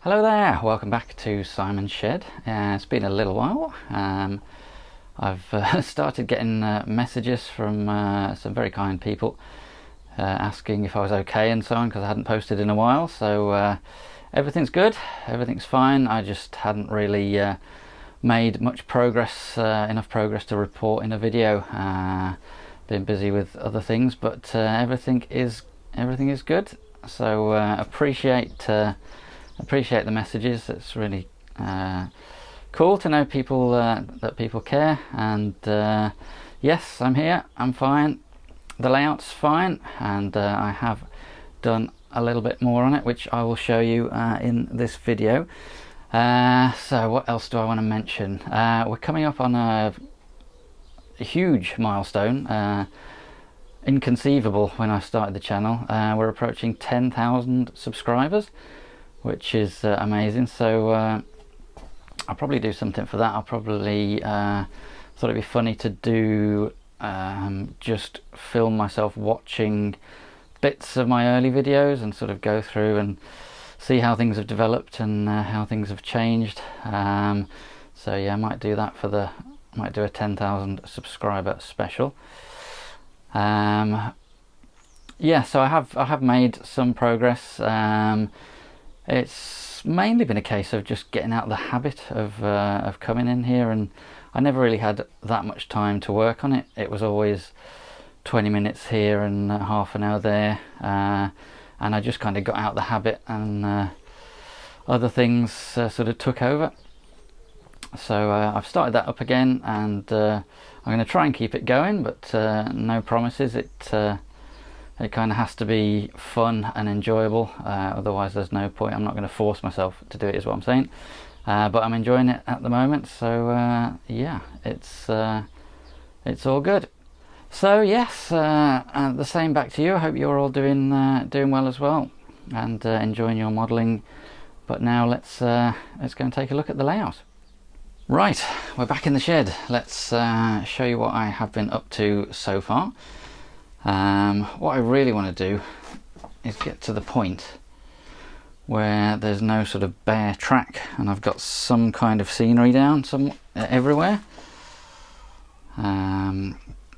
Hello there, welcome back to Simon's Shed. It's been a little while. I've started getting messages from some very kind people asking if I was okay and so on, because I hadn't posted in a while. So everything's good, everything's fine. I just hadn't really made much progress, enough progress to report in a video. Been busy with other things, but everything is good. So appreciate the messages. It's really cool to know people that people care. And yes, I'm here, I'm fine, the layout's fine, and I have done a little bit more on it, which I will show you in this video. So what else do I want to mention? We're coming up on a huge milestone, inconceivable when I started the channel. We're approaching 10,000 subscribers, which is amazing. So I'll probably do something for that. I'll probably thought it'd be funny to do just film myself watching bits of my early videos and sort of go through and see how things have developed and how things have changed. So yeah, I might do that might do a 10,000 subscriber special. Yeah, so I have made some progress. It's mainly been a case of just getting out of the habit of coming in here, and I never really had that much time to work on it. It was always 20 minutes here and half an hour there, and I just kind of got out of the habit, and other things sort of took over. So I've started that up again, and I'm going to try and keep it going, but no promises. It kind of has to be fun and enjoyable, otherwise there's no point. I'm not going to force myself to do it, is what I'm saying. But I'm enjoying it at the moment, so yeah, it's all good. So yes, the same back to you. I hope you're all doing well as well, and enjoying your modelling. But now let's go and take a look at the layout. Right, we're back in the shed. Let's show you what I have been up to so far. What I really want to do is get to the point where there's no sort of bare track, and I've got some kind of scenery down everywhere,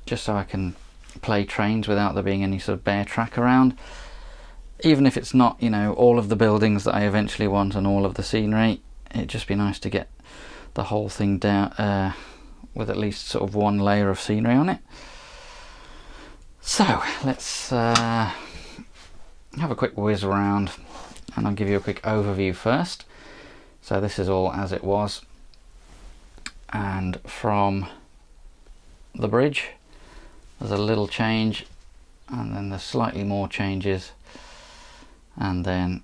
just so I can play trains without there being any sort of bare track around. Even if it's not, you know, all of the buildings that I eventually want and all of the scenery, it'd just be nice to get the whole thing down with at least sort of one layer of scenery on it. So let's have a quick whiz around, and I'll give you a quick overview first. So this is all as it was, and from the bridge there's a little change, and then there's slightly more changes, and then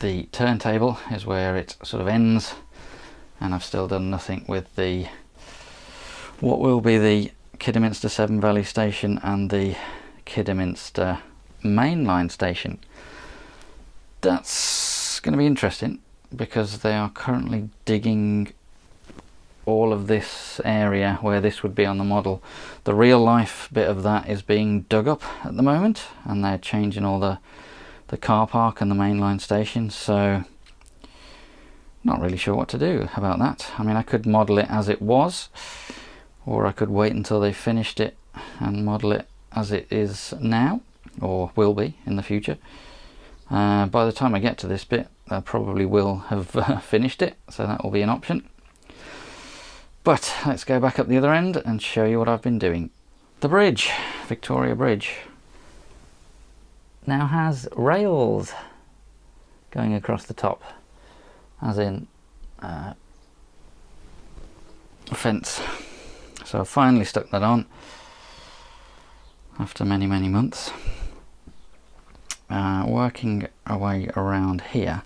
the turntable is where it sort of ends, and I've still done nothing with what will be the Kidderminster Severn Valley station and the Kidderminster mainline station. That's going to be interesting, because they are currently digging all of this area where this would be on the model. The real life bit of that is being dug up at the moment, and they're changing all the car park and the mainline station. So not really sure what to do about that. I mean, I could model it as it was, or I could wait until they finished it and model it as it is now, or will be in the future. By the time I get to this bit, I probably will have finished it, so that will be an option. But let's go back up the other end and show you what I've been doing. The bridge, Victoria Bridge, now has rails going across the top, as in a fence. So I've finally stuck that on after many months. Working our way around here,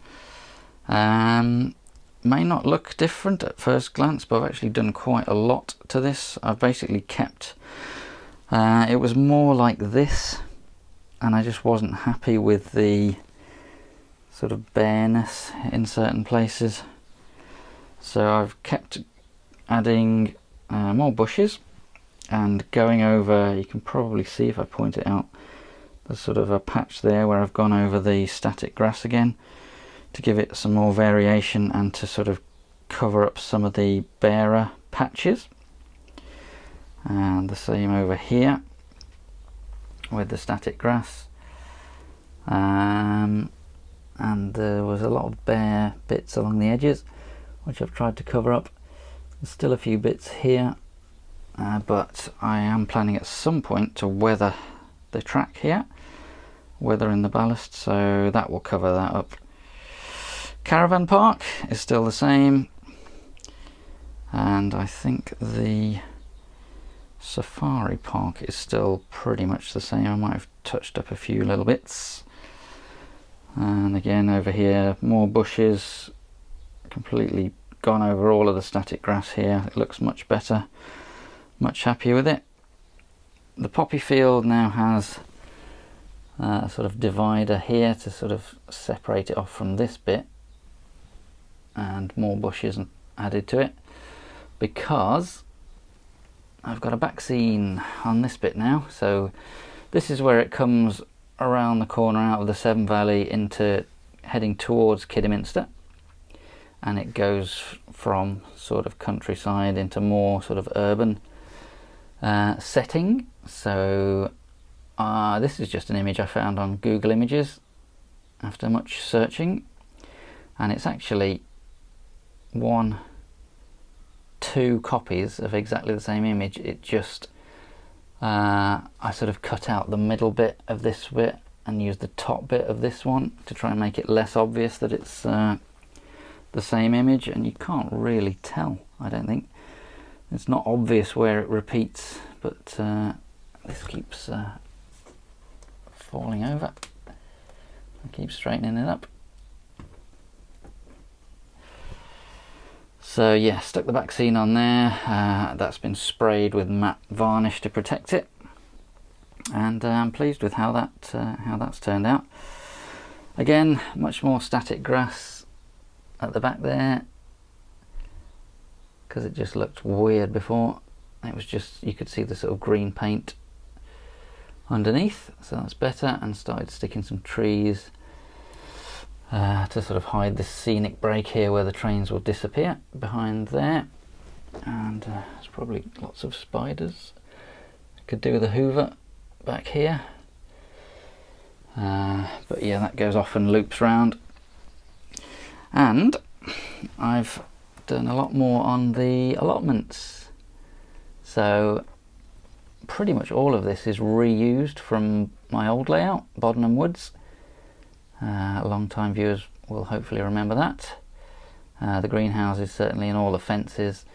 may not look different at first glance, but I've actually done quite a lot to this. I've basically kept it was more like this, and I just wasn't happy with the sort of bareness in certain places, so I've kept adding more bushes and going over. You can probably see if I point it out, there's sort of a patch there where I've gone over the static grass again to give it some more variation and to sort of cover up some of the barer patches. And the same over here with the static grass. And there was a lot of bare bits along the edges, which I've tried to cover up. There's still a few bits here, but I am planning at some point to weather the track here, weathering the ballast, so that will cover that up. Caravan park is still the same, and I think the safari park is still pretty much the same. I might have touched up a few little bits. And again over here, more bushes, completely gone over all of the static grass here. It looks much better, much happier with it. The poppy field now has a sort of divider here to sort of separate it off from this bit, and more bushes added to it, because I've got a back scene on this bit now. So this is where it comes around the corner out of the Severn Valley into heading towards Kidderminster, and it goes from sort of countryside into more sort of urban setting. So this is just an image I found on Google Images after much searching, and it's actually two copies of exactly the same image. It just I sort of cut out the middle bit of this bit and used the top bit of this one to try and make it less obvious that it's the same image, and you can't really tell, I don't think. It's not obvious where it repeats, but this keeps falling over. I keep straightening it up. So yeah, stuck the back scene on there. That's been sprayed with matte varnish to protect it, and I'm pleased with how that's turned out. Again, much more static grass at the back there, because it just looked weird before. It was just, you could see the sort of green paint underneath, so that's better. And started sticking some trees to sort of hide this scenic break here where the trains will disappear behind there. And there's probably lots of spiders. Could do with a hoover back here, but yeah, that goes off and loops round. And I've done a lot more on the allotments, so pretty much all of this is reused from my old layout, Boddenham Woods. Long-time viewers will hopefully remember that. The greenhouses certainly, and all the fences,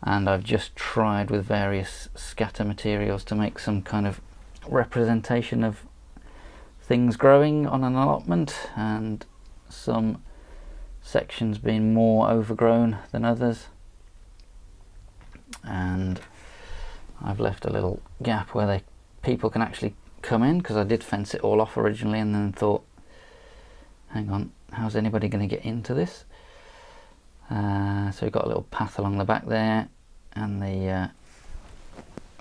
and I've just tried with various scatter materials to make some kind of representation of things growing on an allotment, and some sections being more overgrown than others. And I've left a little gap where people can actually come in, because I did fence it all off originally and then thought, hang on, how's anybody going to get into this? So we've got a little path along the back there, and the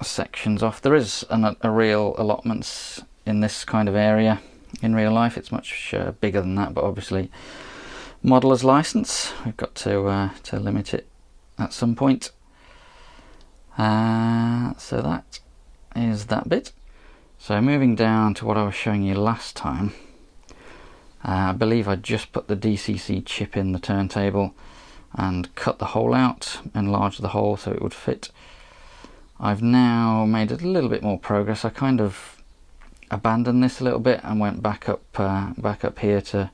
sections off. There is a real allotments in this kind of area in real life. It's much bigger than that, but obviously modeller's license, we've got to limit it at some point. So that is that bit. So moving down to what I was showing you last time, I believe I just put the DCC chip in the turntable and cut the hole out, enlarged the hole so it would fit. I've now made a little bit more progress. I kind of abandoned this a little bit and went back up here to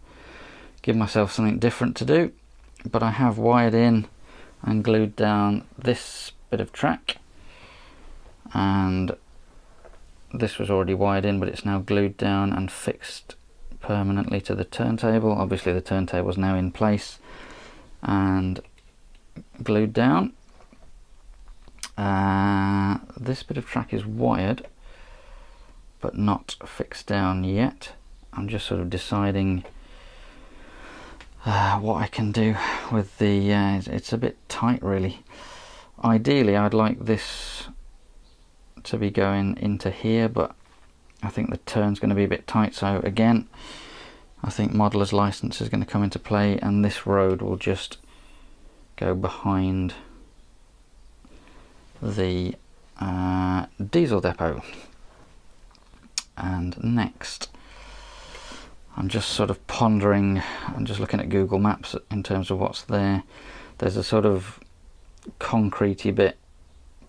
give myself something different to do, but I have wired in and glued down this bit of track, and this was already wired in, but it's now glued down and fixed permanently to the turntable. Obviously the turntable is now in place and glued down. This bit of track is wired but not fixed down yet. I'm just sort of deciding what I can do with the it's a bit tight really. Ideally I'd like this to be going into here, but I think the turn's going to be a bit tight, so again I think modeller's license is going to come into play, and this road will just go behind the diesel depot. And next, I'm just sort of pondering, I'm just looking at Google Maps in terms of what's there. There's a sort of concretey bit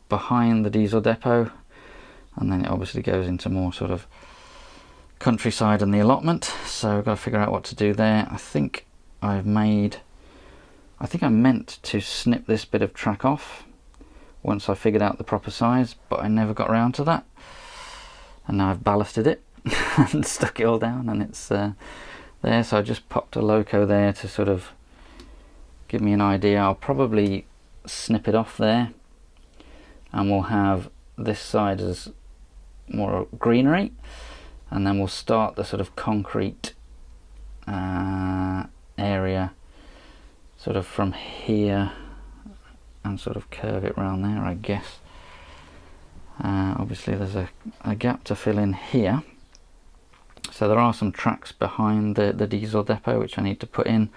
behind the diesel depot, and then it obviously goes into more sort of countryside and the allotment, so I've got to figure out what to do there. I think I meant to snip this bit of track off once I figured out the proper size, but I never got around to that, and now I've ballasted it and stuck it all down, and it's there. So I just popped a loco there to sort of give me an idea. I'll probably snip it off there, and we'll have this side as more greenery, and then we'll start the sort of concrete area sort of from here and sort of curve it round there, I guess. Obviously there's a gap to fill in here, so there are some tracks behind the diesel depot which I need to put in,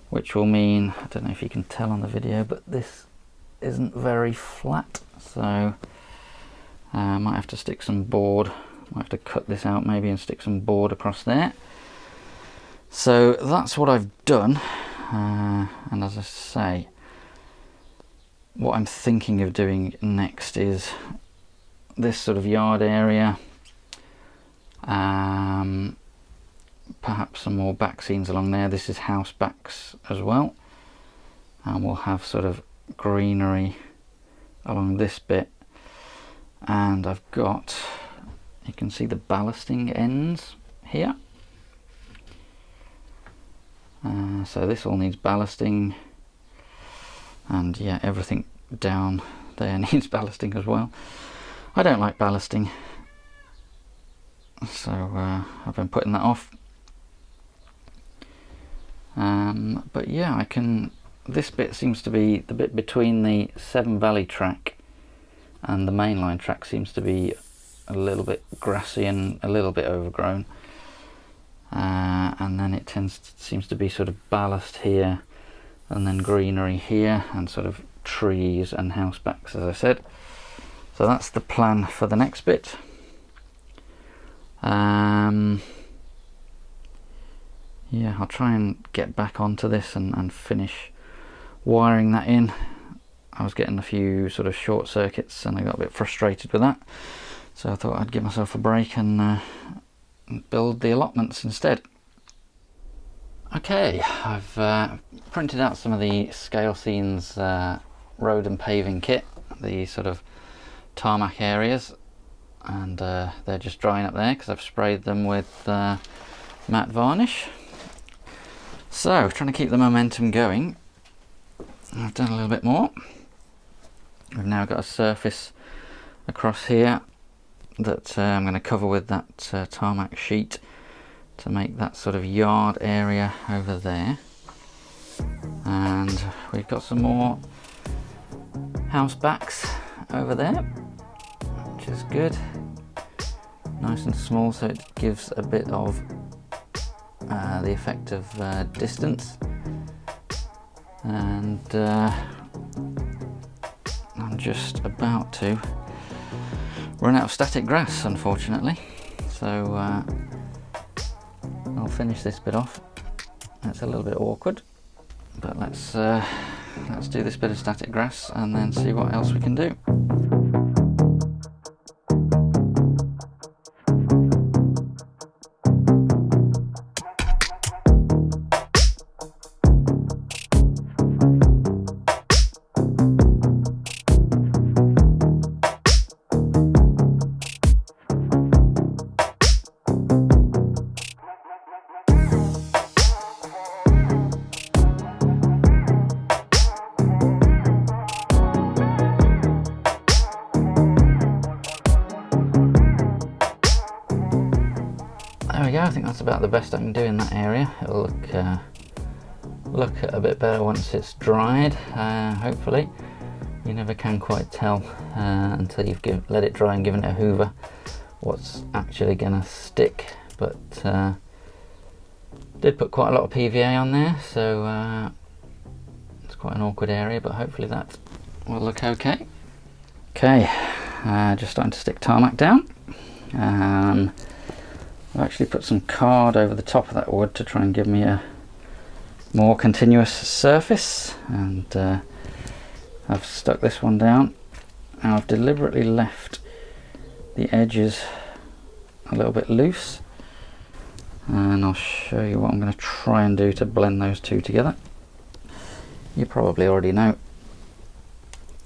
which will mean, I don't know if you can tell on the video, but this isn't very flat, so I might have to stick some board. Might have to cut this out maybe and stick some board across there. So that's what I've done, and as I say, what I'm thinking of doing next is this sort of yard area, perhaps some more back scenes along there. This is house backs as well, and we'll have sort of greenery along this bit, and I've got, you can see the ballasting ends here, so this all needs ballasting, and yeah, everything down there needs ballasting as well. I don't like ballasting, so I've been putting that off, but yeah, this bit seems to be the bit between the Severn Valley track and the mainline track, seems to be a little bit grassy and a little bit overgrown, and then it seems to be sort of ballast here, and then greenery here, and sort of trees and house backs, as I said. So that's the plan for the next bit. Yeah, I'll try and get back onto this and finish wiring that in. I was getting a few sort of short circuits and I got a bit frustrated with that, so I thought I'd give myself a break and build the allotments instead. Okay, I've printed out some of the Scale Scenes road and paving kit, the sort of tarmac areas, and they're just drying up there because I've sprayed them with matte varnish. So trying to keep the momentum going, I've done a little bit more. We've now got a surface across here that I'm going to cover with that tarmac sheet to make that sort of yard area over there, and we've got some more house backs over there, which is good, nice and small, so it gives a bit of the effect of distance. And I'm just about to run out of static grass, unfortunately, so I'll finish this bit off. It's a little bit awkward, but let's do this bit of static grass and then see what else we can do. There we go, I think that's about the best I can do in that area. It'll look a bit better once it's dried, hopefully. You never can quite tell until you've let it dry and given it a hoover what's actually going to stick, but Did put quite a lot of PVA on there, so it's quite an awkward area, but hopefully that will look okay. Okay, just starting to stick tarmac down. I've actually put some card over the top of that wood to try and give me a more continuous surface, and I've stuck this one down. Now I've deliberately left the edges a little bit loose, and I'll show you what I'm going to try and do to blend those two together. You probably already know,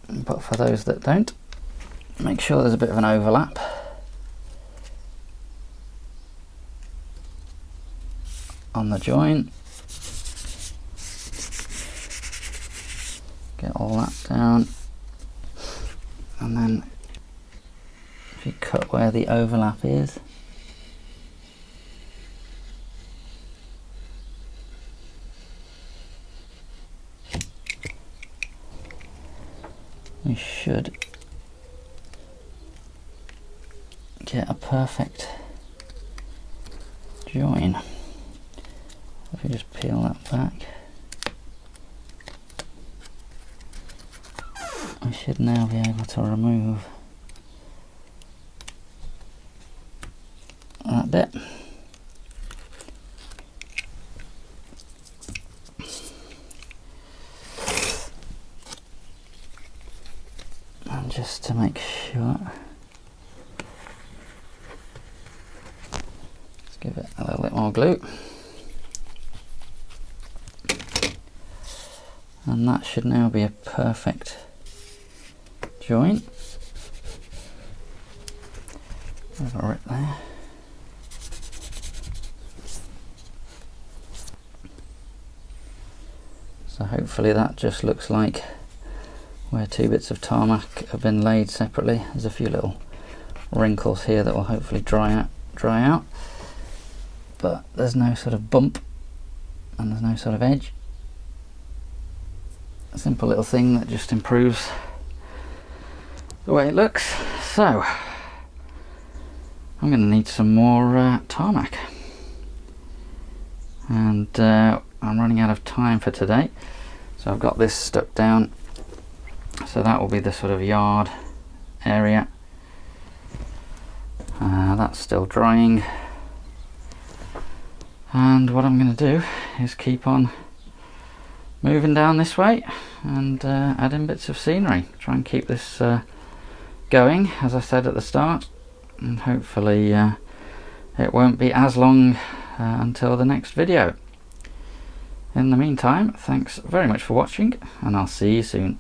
but for those that don't, make sure there's a bit of an overlap. On the join. Get all that down, and then if you cut where the overlap is, we should get a perfect join. If you just peel that back, I should now be able to remove that bit. And just to make sure, let's give it a little bit more glue. And that should now be a perfect join. Over it there. So hopefully that just looks like where two bits of tarmac have been laid separately. There's a few little wrinkles here that will hopefully dry out, but there's no sort of bump and there's no sort of edge. A simple little thing that just improves the way it looks. So I'm going to need some more tarmac, and I'm running out of time for today, so I've got this stuck down, so that will be the sort of yard area. That's still drying, and what I'm going to do is keep on moving down this way and add in bits of scenery, try and keep this going, as I said at the start, and hopefully it won't be as long until the next video. In the meantime, thanks very much for watching, and I'll see you soon.